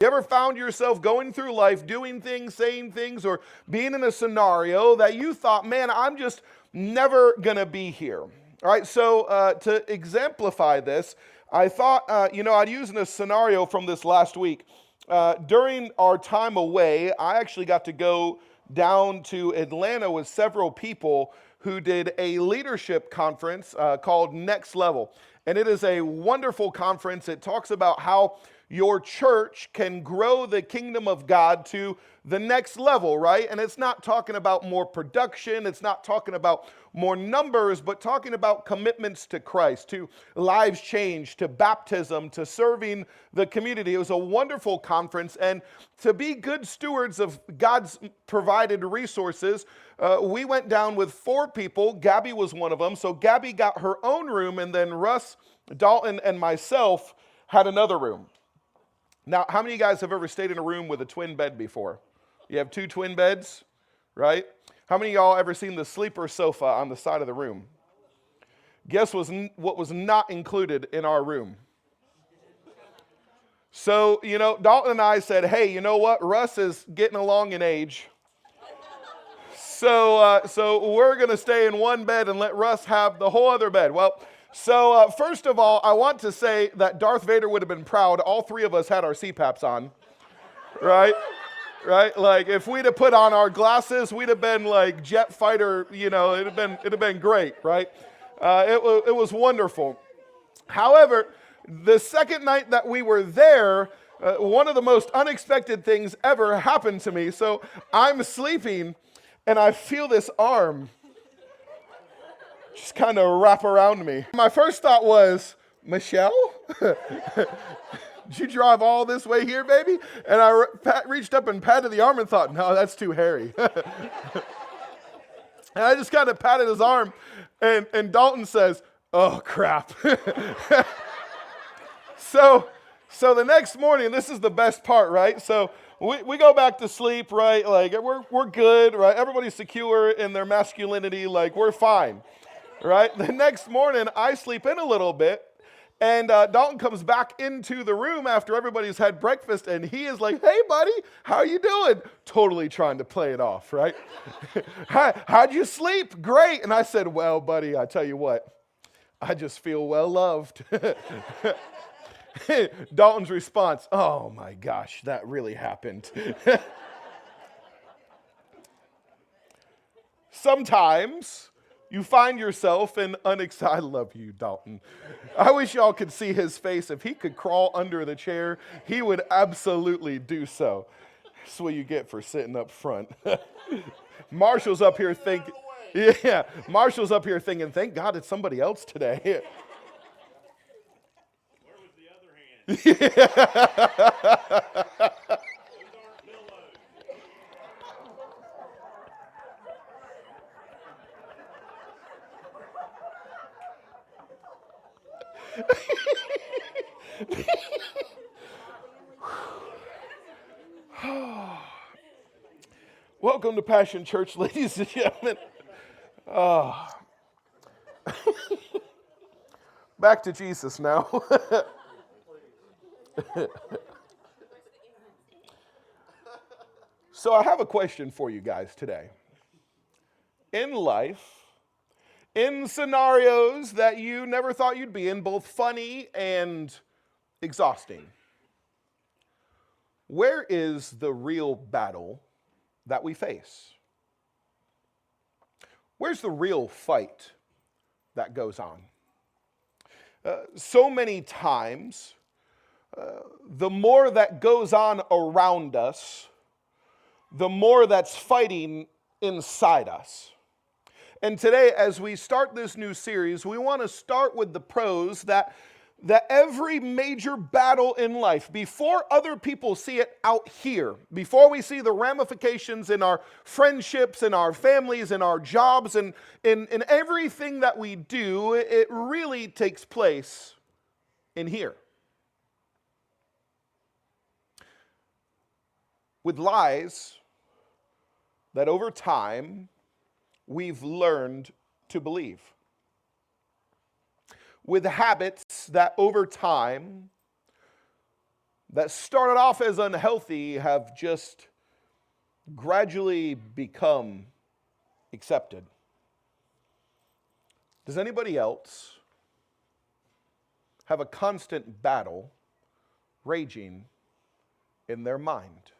You ever found yourself going through life, doing things, saying things, or being in a scenario that you thought, man, I'm just never going to be here? All right, so to exemplify this, I thought, I'd use a scenario from this last week. During our time away, I actually got to go down to Atlanta with several people who did a leadership conference called Next Level. And it is a wonderful conference. It talks about how your church can grow the kingdom of God to the next level, right? And it's not talking about more production, it's not talking about more numbers, but talking about commitments to Christ, to lives changed, to baptism, to serving the community. It was a wonderful conference, and to be good stewards of God's provided resources, we went down with 4 people. Gabby was one of them. So Gabby got her own room, and then Russ, Dalton, and myself had another room. Now, how many of you guys have ever stayed in a room with a twin bed before? You have 2 twin beds, right? How many of y'all ever seen the sleeper sofa on the side of the room? Guess what was not included in our room? So, Dalton and I said, hey, you know what? Russ is getting along in age. So we're going to stay in one bed and let Russ have the whole other bed. Well, so first of all, I want to say that Darth Vader would have been proud. All 3 of us had our CPAPs on, right? Right? Like if we'd have put on our glasses, we'd have been like jet fighter. It'd have been great, right? It was wonderful. However, the second night that we were there, one of the most unexpected things ever happened to me. So I'm sleeping, and I feel this arm just kind of wrap around me. My first thought was, Michelle? Did you drive all this way here, baby? And I reached up and patted the arm and thought, no, that's too hairy. And I just kind of patted his arm, and Dalton says, oh, crap. So the next morning, this is the best part, right? So we go back to sleep, right? Like, we're good, right? Everybody's secure in their masculinity. Like, we're fine, right? The next morning, I sleep in a little bit. And Dalton comes back into the room after everybody's had breakfast, and he is like, hey, buddy, how you doing? Totally trying to play it off, right? How'd you sleep? Great. And I said, well, buddy, I tell you what, I just feel well loved. Dalton's response, oh, my gosh, that really happened. Sometimes you find yourself in I love you, Dalton. I wish y'all could see his face. If he could crawl under the chair, he would absolutely do so. That's what you get for sitting up front. Marshall's up here thinking, Marshall's up here thinking, thank God it's somebody else today. Where was the other hand? Welcome to Passion Church, ladies and gentlemen. Back to Jesus now. So I have a question for you guys today. In life, in scenarios that you never thought you'd be in, both funny and exhausting, where is the real battle that we face? Where's the real fight that goes on? So many times, the more that goes on around us, the more that's fighting inside us. And today, as we start this new series, we want to start with the pros that every major battle in life, before other people see it out here, before we see the ramifications in our friendships, in our families, in our jobs, and in everything that we do, it really takes place in here. With lies that over time we've learned to believe. With habits that over time that started off as unhealthy have just gradually become accepted. Does anybody else have a constant battle raging in their mind?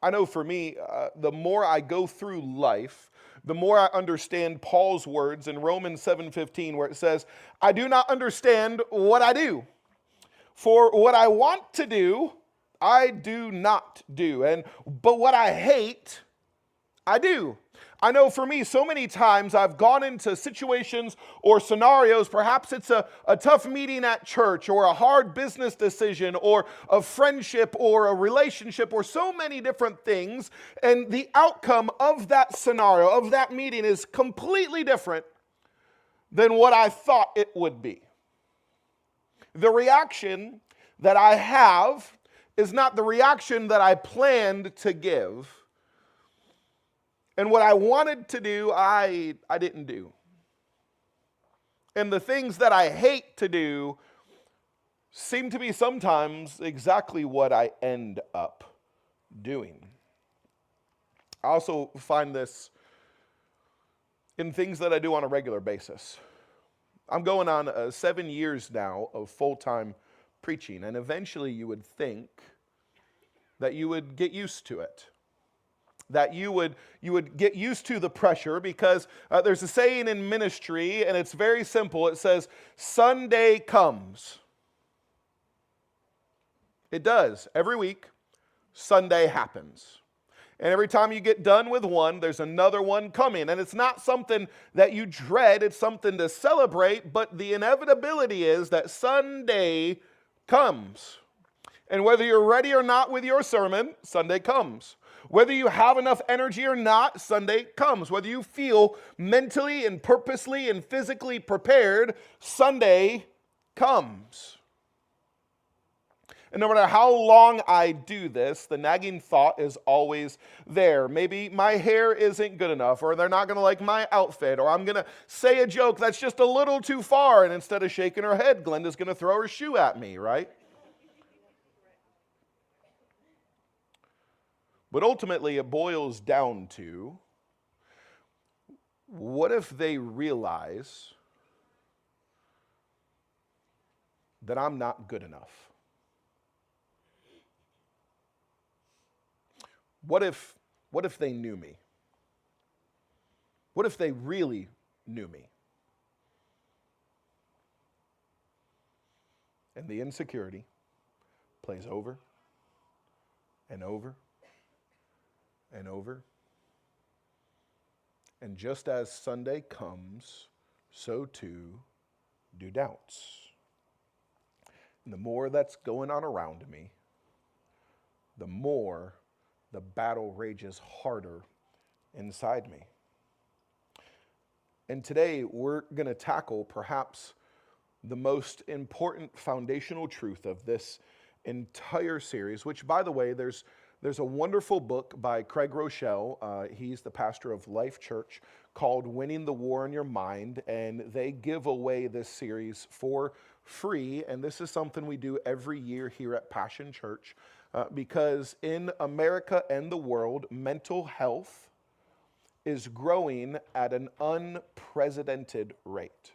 I know for me, the more I go through life, the more I understand Paul's words in Romans 7:15, where it says, I do not understand what I do. For what I want to do, I do not do. But what I hate, I do. I know for me, so many times I've gone into situations or scenarios, perhaps it's a tough meeting at church or a hard business decision or a friendship or a relationship or so many different things, and the outcome of that scenario, of that meeting is completely different than what I thought it would be. The reaction that I have is not the reaction that I planned to give. And what I wanted to do, I didn't do. And the things that I hate to do seem to be sometimes exactly what I end up doing. I also find this in things that I do on a regular basis. I'm going on 7 years now of full-time preaching, and eventually you would think that you would get used to it. That you would get used to the pressure, because there's a saying in ministry, and it's very simple. It says, Sunday comes. It does. Every week, Sunday happens. And every time you get done with one, there's another one coming. And it's not something that you dread. It's something to celebrate. But the inevitability is that Sunday comes. And whether you're ready or not with your sermon, Sunday comes. Whether you have enough energy or not, Sunday comes. Whether you feel mentally and purposely and physically prepared, Sunday comes. And no matter how long I do this, the nagging thought is always there. Maybe my hair isn't good enough, or they're not going to like my outfit, or I'm going to say a joke that's just a little too far, and instead of shaking her head, Glenda's going to throw her shoe at me, right? But ultimately, it boils down to, what if they realize that I'm not good enough? What if they knew me? What if they really knew me? And the insecurity plays over and over and over. And just as Sunday comes, so too do doubts. And the more that's going on around me, the more the battle rages harder inside me. And today we're going to tackle perhaps the most important foundational truth of this entire series, which, by the way, there's a wonderful book by Craig Rochelle. He's the pastor of Life Church, called Winning the War on Your Mind, and they give away this series for free. And this is something we do every year here at Passion Church, because in America and the world, mental health is growing at an unprecedented rate.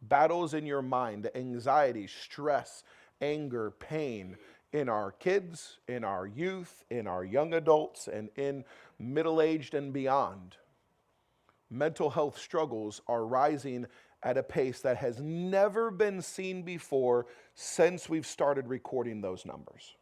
Battles in your mind, anxiety, stress, anger, pain, in our kids, in our youth, in our young adults, and in middle-aged and beyond. Mental health struggles are rising at a pace that has never been seen before since we've started recording those numbers.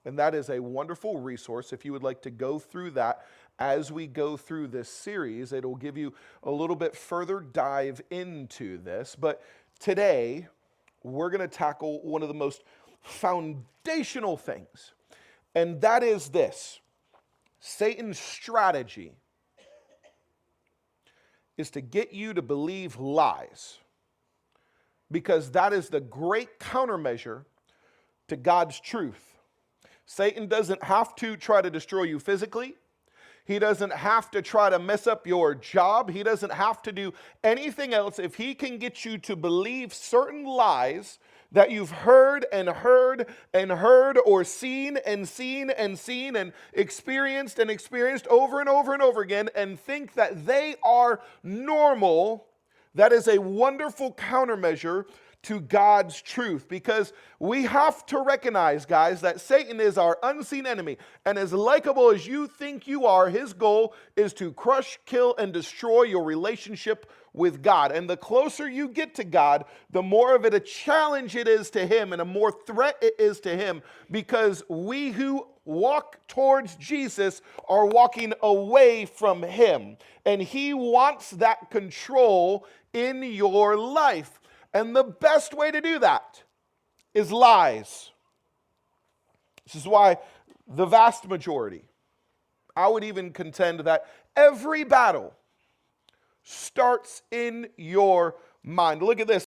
And that is a wonderful resource. If you would like to go through that as we go through this series, it'll give you a little bit further dive into this. But today, we're going to tackle one of the most foundational things, and that is this: Satan's strategy is to get you to believe lies, because that is the great countermeasure to God's truth. Satan doesn't have to try to destroy you physically. He doesn't have to try to mess up your job. He doesn't have to do anything else. If he can get you to believe certain lies that you've heard and heard and heard, or seen and seen and seen and experienced over and over and over again, and think that they are normal, that is a wonderful countermeasure to God's truth, because we have to recognize, guys, that Satan is our unseen enemy, and as likable as you think you are, his goal is to crush, kill, and destroy your relationship with God. And the closer you get to God, the more of it a challenge it is to him and a more threat it is to him, because we who walk towards Jesus are walking away from him, and he wants that control in your life. And the best way to do that is lies. This is why the vast majority, I would even contend that every battle starts in your mind. Look at this.